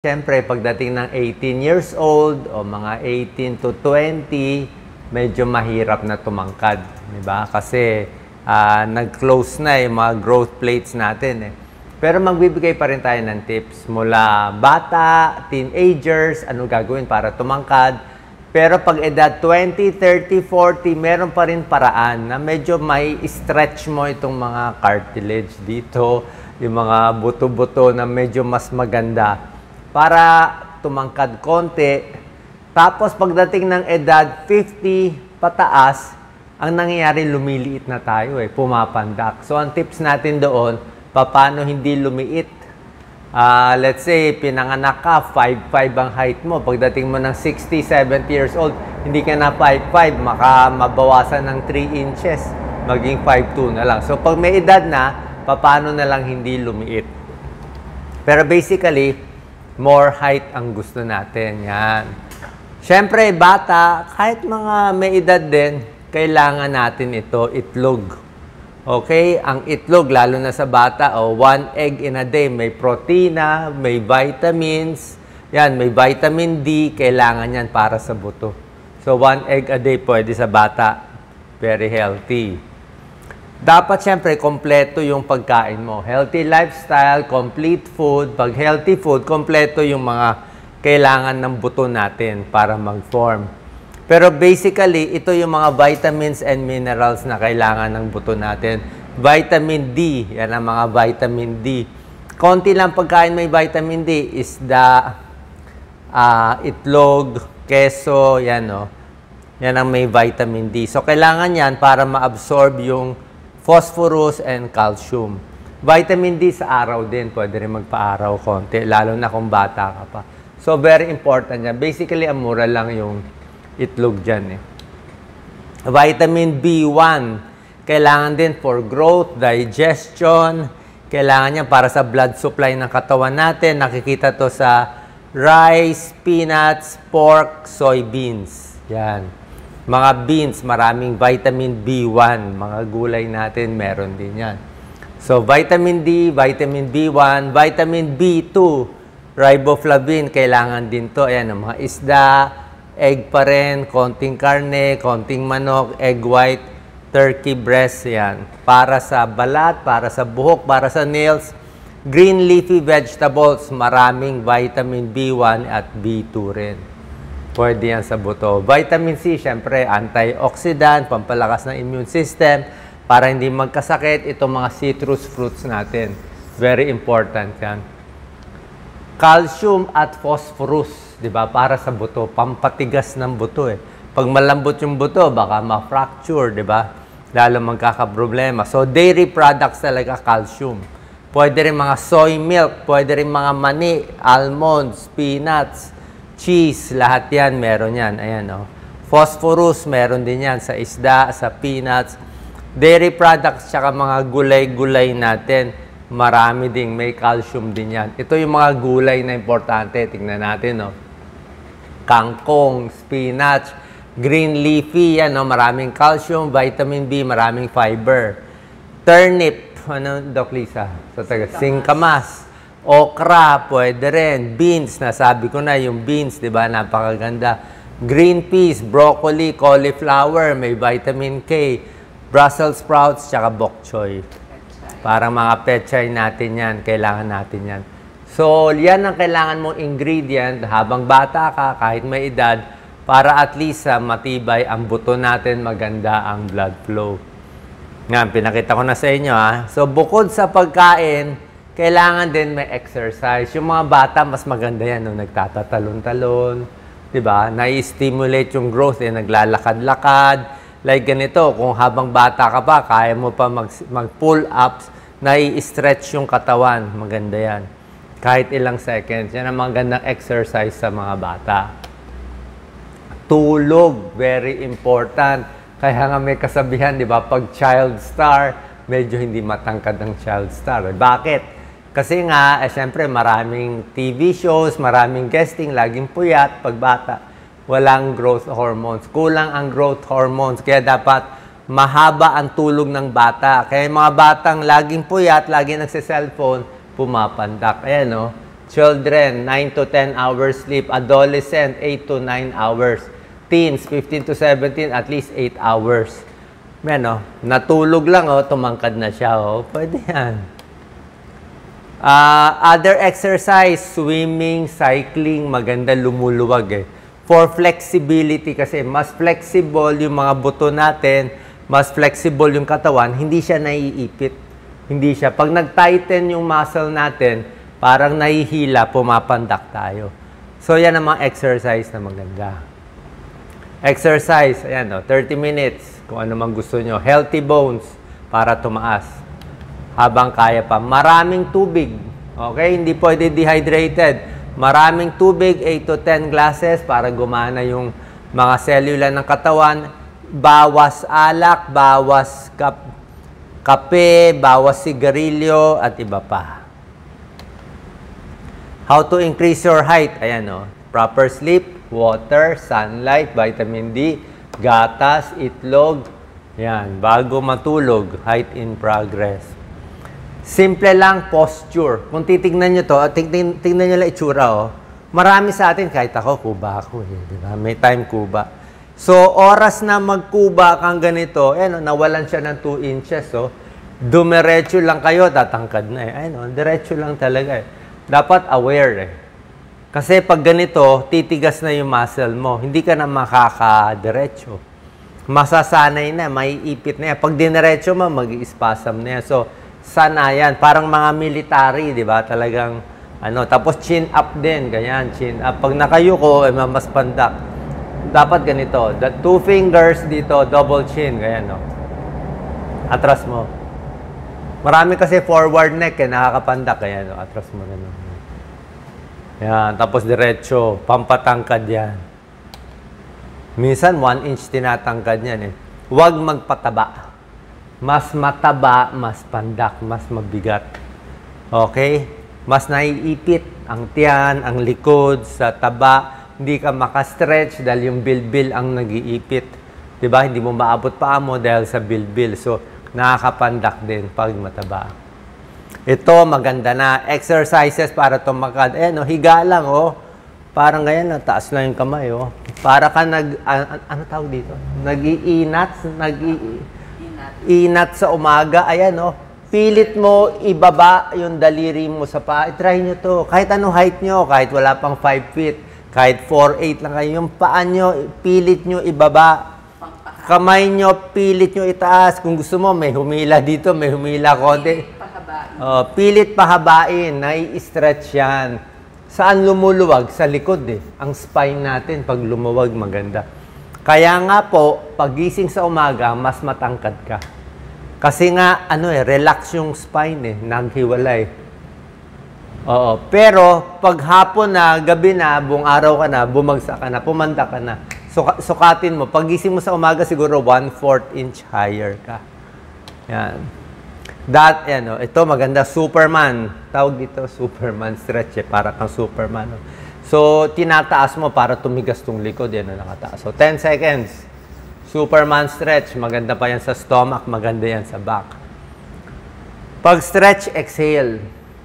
Siyempre, pagdating ng 18 years old o mga 18 to 20, medyo mahirap na tumangkad, di ba? Kasi nag-close na yung mga growth plates natin. Pero magbibigay pa rin tayo ng tips mula bata, teenagers, ano gagawin para tumangkad. Pero pag edad 20, 30, 40, meron pa rin paraan na medyo may stretch mo itong mga cartilage dito, yung mga buto-buto na medyo mas maganda para tumangkad konti. Tapos pagdating ng edad 50 pataas, ang nangyayari lumiliit na tayo pumapandak. So ang tips natin doon, paano hindi lumiit? Let's say, pinanganak ka, 5'5 ang height mo. Pagdating mo ng 60, 70 years old, hindi ka na 5'5, mabawasan ng 3 inches, maging 5'2 na lang. So pag may edad na, paano na lang hindi lumiit? Pero basically, more height ang gusto natin. Yan. Siyempre, bata, kahit mga may edad din, kailangan natin ito, itlog. Okay? Ang itlog, lalo na sa bata, 1 egg in a day. May protina, may vitamins. Yan, may vitamin D. Kailangan yan para sa buto. So, 1 egg a day pwede sa bata. Very healthy. Dapat siyempre, kompleto yung pagkain mo. Healthy lifestyle, complete food. Pag healthy food, kompleto yung mga kailangan ng buto natin para mag-form. Pero basically, ito yung mga vitamins and minerals na kailangan ng buto natin. Vitamin D, yan ang mga vitamin D. Konti lang pagkain may vitamin D, isda, itlog, keso, yan Yan ang may vitamin D. So, kailangan yan para ma-absorb yung phosphorus and calcium. Vitamin D sa araw din, pwede rin magpa-araw konti, lalo na kung bata ka pa. So, very important yan. Basically, ang mura lang yung itlog dyan. Vitamin B1, kailangan din for growth, digestion, kailangan yan para sa blood supply ng katawan natin. Nakikita to sa rice, peanuts, pork, soybeans. Yan. Mga beans, maraming vitamin B1. Mga gulay natin, meron din yan. So, vitamin D, vitamin B1, vitamin B2, riboflavin, kailangan din to. Ayan, mga isda, egg pa rin, konting karne, konting manok, egg white, turkey breast, yan. Para sa balat, para sa buhok, para sa nails. Green leafy vegetables, maraming vitamin B1 at B2 rin. Pwede yan sa buto. Vitamin C, syempre, antioxidant, pampalakas ng immune system, para hindi magkasakit itong mga citrus fruits natin. Very important yan. Calcium at phosphorus, di ba? Para sa buto, pampatigas ng buto Pag malambot yung buto, baka ma-fracture, di ba? Lalo magkakaproblema. So, dairy products talaga, calcium. Pwede rin mga soy milk, pwede rin mga mani, almonds, peanuts, cheese, lahat yan, meron yan. Ayan, Phosphorus, meron din yan sa isda, sa peanuts. Dairy products, tsaka mga gulay-gulay natin, marami ding, may calcium din yan. Ito yung mga gulay na importante. Tingnan natin, Kangkong, spinach, green leafy, yan, maraming calcium, vitamin B, maraming fiber. Turnip, Doc Lisa? Singkamas. Okra, pwede rin. Beans, nasabi ko na yung beans, di ba? Napakaganda. Green peas, broccoli, cauliflower, may vitamin K, Brussels sprouts, tsaka bok choy. Parang mga pechay natin yan, kailangan natin yan. So, yan ang kailangan mong ingredient habang bata ka, kahit may edad, para at least matibay ang buto natin, maganda ang blood flow. Nga, pinakita ko na sa inyo. So, bukod sa pagkain, kailangan din may exercise. Yung mga bata, mas maganda yan nung nagtatatalon-talon. Diba? Nai-stimulate yung growth. Naglalakad-lakad. Like ganito, kung habang bata ka pa, kaya mo pa mag-pull-ups, nai-stretch yung katawan. Maganda yan. Kahit ilang seconds. Yan ang magandang exercise sa mga bata. Tulog. Very important. Kaya nga may kasabihan, di ba? Pag child star, medyo hindi matangkad ang child star. Bakit? Kasi nga, siyempre, maraming TV shows, maraming guesting, laging puyat pag bata. Walang growth hormones. Kulang ang growth hormones. Kaya dapat mahaba ang tulog ng bata. Kaya mga batang laging puyat, laging nagse-cellphone, pumapandak. Ayan, Children, 9 to 10 hours sleep. Adolescent, 8 to 9 hours. Teens, 15 to 17, at least 8 hours. Yan, natulog lang, tumangkad na siya. Pwede yan. Other exercise, swimming, cycling, maganda lumuluwag For flexibility kasi, mas flexible yung mga buto natin, mas flexible yung katawan, hindi siya naiipit. Hindi siya. Pag nag-tighten yung muscle natin, parang nahihila, pumapandak tayo. So, yan ang mga exercise na maganda. Exercise, ayan 30 minutes, kung ano man gusto nyo. Healthy bones, para tumaas. Habang kaya pa. Maraming tubig. Okay? Hindi pwede dehydrated. Maraming tubig, 8 to 10 glasses, para gumana yung mga selula ng katawan. Bawas alak, bawas kape, bawas sigarilyo, at iba pa. How to increase your height? Ayan proper sleep, water, sunlight, vitamin D, gatas, itlog. Yan, bago matulog, height in progress. Simple lang, posture. Kung titignan nyo to, tignan nyo lang itsura Marami sa atin, kahit ako, kuba ako di ba? May time kuba. So, oras na magkuba kang ganito, nawalan siya ng 2 inches, dumiretso lang kayo, tatangkad na diretso lang talaga Dapat aware Kasi pag ganito, titigas na yung muscle mo. Hindi ka na makakadiretso. Masasanay na, may ipit na yan. Pag diniretso mo, mag-i-spasm na yan. So, sanayan. Parang mga military, di ba? Talagang, tapos chin up din. Ganyan, chin up. Pag nakayuko, mas pandak. Dapat ganito. The 2 fingers dito, double chin. Ganyan, Atras mo. Marami kasi forward neck, nakakapandak. Ganyan, atras mo na. Yan, tapos diretso, pampatangkad yan. Minsan, 1 inch tinatangkad yan Huwag magpataba. Mas mataba, mas pandak, mas mabigat. Okay? Mas naiipit ang tiyan, ang likod, sa taba. Hindi ka makastretch dahil yung bilbil ang nag-iipit. Diba? Hindi mo maabot paa mo dahil sa bilbil. So, nakakapandak din pag mataba. Ito, maganda na. Exercises para tumakad. Higa lang, Parang ganyan, taas lang yung kamay, Para ka ano tawag dito? Nag-iinat sa umaga. Ayan, Pilit mo ibaba yung daliri mo sa paa. I-try nyo to. Kahit anong height nyo, kahit wala pang 5 feet, kahit 4'8" lang kayo, yung paa nyo, pilit nyo ibaba. Kamay nyo, pilit nyo itaas. Kung gusto mo, may humila dito, may humila konti. Pilit pahabain, nai-stretch yan. Saan lumuluwag? Sa likod Ang spine natin, pag lumuwag, maganda. Kaya nga po, pagising sa umaga, mas matangkad ka. Kasi nga, relax yung spine naghiwalay. Pero, pag hapon na, gabi na, buong araw ka na, bumagsak ka na, pumanda ka na. Sukatin mo. Pagising mo sa umaga, siguro 1/4 inch higher ka. Yan. Ito maganda, Superman. Tawag dito, Superman stretch para kang Superman. So, tinataas mo para tumigas tong likod. Nakataas. So, 10 seconds. Superman stretch. Maganda pa yan sa stomach. Maganda yan sa back. Pag stretch, exhale.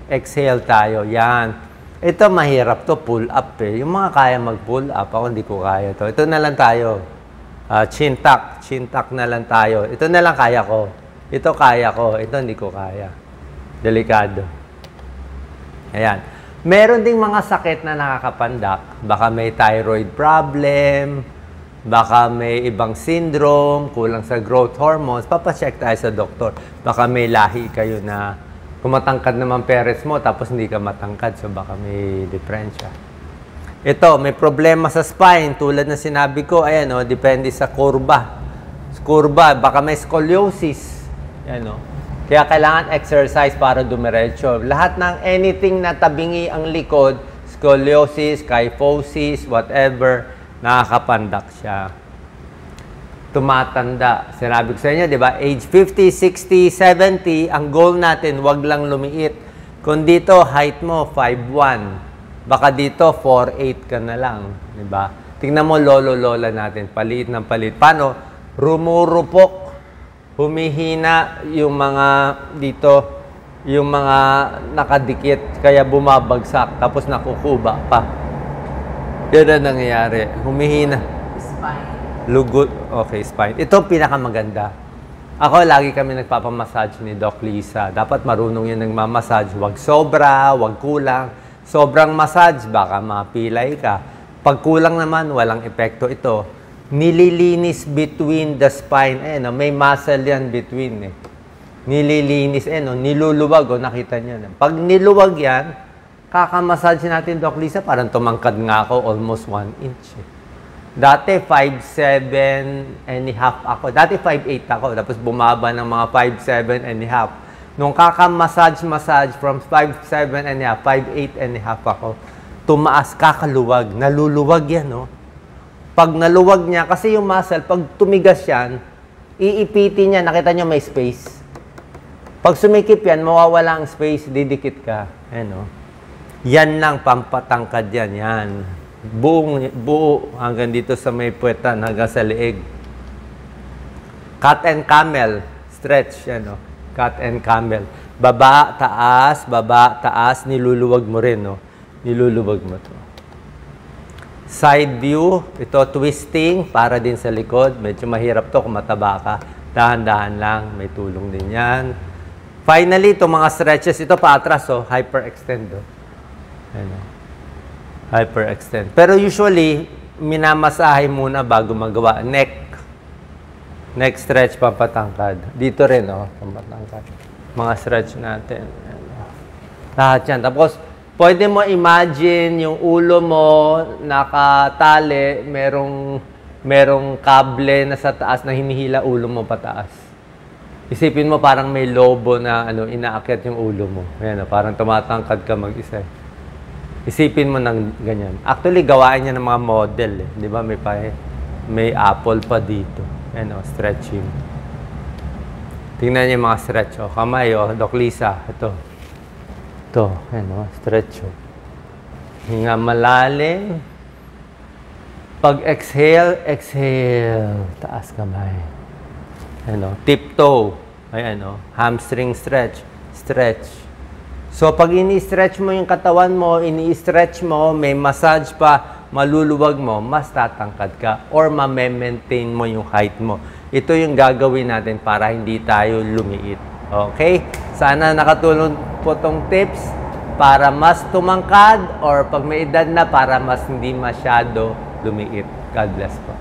Exhale tayo. Yan. Ito mahirap to, pull up Yung mga kaya mag-pull up, ako hindi ko kaya to. Ito na lang tayo. Chin tuck. Chin tuck na lang tayo. Ito na lang kaya ko. Ito kaya ko. Ito hindi ko kaya. Delikado. Ayan. Meron ding mga sakit na nakakapandak. Baka may thyroid problem. Baka may ibang syndrome. Kulang sa growth hormones. Papacheck tayo sa doktor. Baka may lahi kayo na kumatangkad naman parents mo tapos hindi ka matangkad. So baka may diferensya. Ito, may problema sa spine. Tulad na sinabi ko, ayan depende sa kurba. Kurba, baka may scoliosis. Kaya kailangan exercise para dumiretso. Lahat ng anything na tabingi ang likod, scoliosis, kyphosis, whatever, nakakapandak siya. Tumatanda. Sinabi ko sa inyo, di ba? Age 50, 60, 70, ang goal natin, wag lang lumiit. Kung dito, height mo, 5'1". Baka dito, 4'8" ka na lang. Di ba? Tingnan mo, lolo-lola natin. Paliit ng paliit. Paano? Rumurupok. Humihina yung mga dito, yung mga nakadikit, kaya bumabagsak, tapos nakukuba pa. Yun ang nangyayari. Humihina. Spine. Lugot. Okay, spine. Ito pinakamaganda. Ako, lagi kami nagpapamassage ni Doc Lisa. Dapat marunong yun nagmamassage. Huwag sobra, huwag kulang. Sobrang massage, baka mapilay ka. Pag kulang naman, walang epekto ito. Nililinis between the spine. No? May muscle yan between. Nililinis. No? Niluluwag. Nakita niyo. Pag niluwag yan, kakamassage natin, Doc Lisa, parang tumangkad nga ako almost 1 inch. Dati, 5'7" and a half ako. Dati, 5'8" ako. Tapos bumaba ng mga 5'7" and a half. Nung kaka-massage from 5'7" and a half, 5'8" and a half ako, tumaas, kakaluwag. Naluluwag yan, no? Pag naluwag niya, kasi yung muscle, pag tumigas yan, iipitin niya, nakita niyo may space. Pag sumikip yan, mawawala ang space, didikit ka. Ayan, no? Yan lang, pampatangkad yan. Yan. Buo hanggang dito sa may puwetan, hanggang sa leeg. Cat and camel. Stretch, yan, no? Cat and camel. Baba, taas, niluluwag mo rin, no? Niluluwag mo to. Side view, ito twisting, para din sa likod. Medyo mahirap to kung mataba ka. Dahan-dahan lang, may tulong din yan. Finally, itong mga stretches, ito paatras, oh, hyperextend, oh. Ano? Hyperextend. Pero usually, minamasahe muna bago magawa. Neck stretch, pampatangkad. Dito rin, oh, pampatangkad. Mga stretch natin. Ano. Lahat yan. Tapos, pwede mo imagine yung ulo mo nakatali, merong kable na sa taas na hinihila ulo mo pataas. Isipin mo parang may lobo na inaakyat yung ulo mo. Ayan, parang tumatangkad ka mag-isa. Isipin mo ng ganyan. Actually, gawain niya ng mga model. Di ba? May apple pa dito. Ayan, stretching. Tingnan niyo yung mga stretch. Kamay, Doc Lisa. Ito. Ayan, stretch. Hinga malalim. Pag exhale. Taas kamay. Ayan, tiptoe. Ayan, hamstring stretch. So, pag ini-stretch mo yung katawan mo, ini-stretch mo, may massage pa, maluluwag mo, mas tatangkad ka or ma-maintain mo yung height mo. Ito yung gagawin natin para hindi tayo lumiit. Okay? Sana nakatulong po tong tips para mas tumangkad or pag may edad na para mas hindi masyado lumiit. God bless po.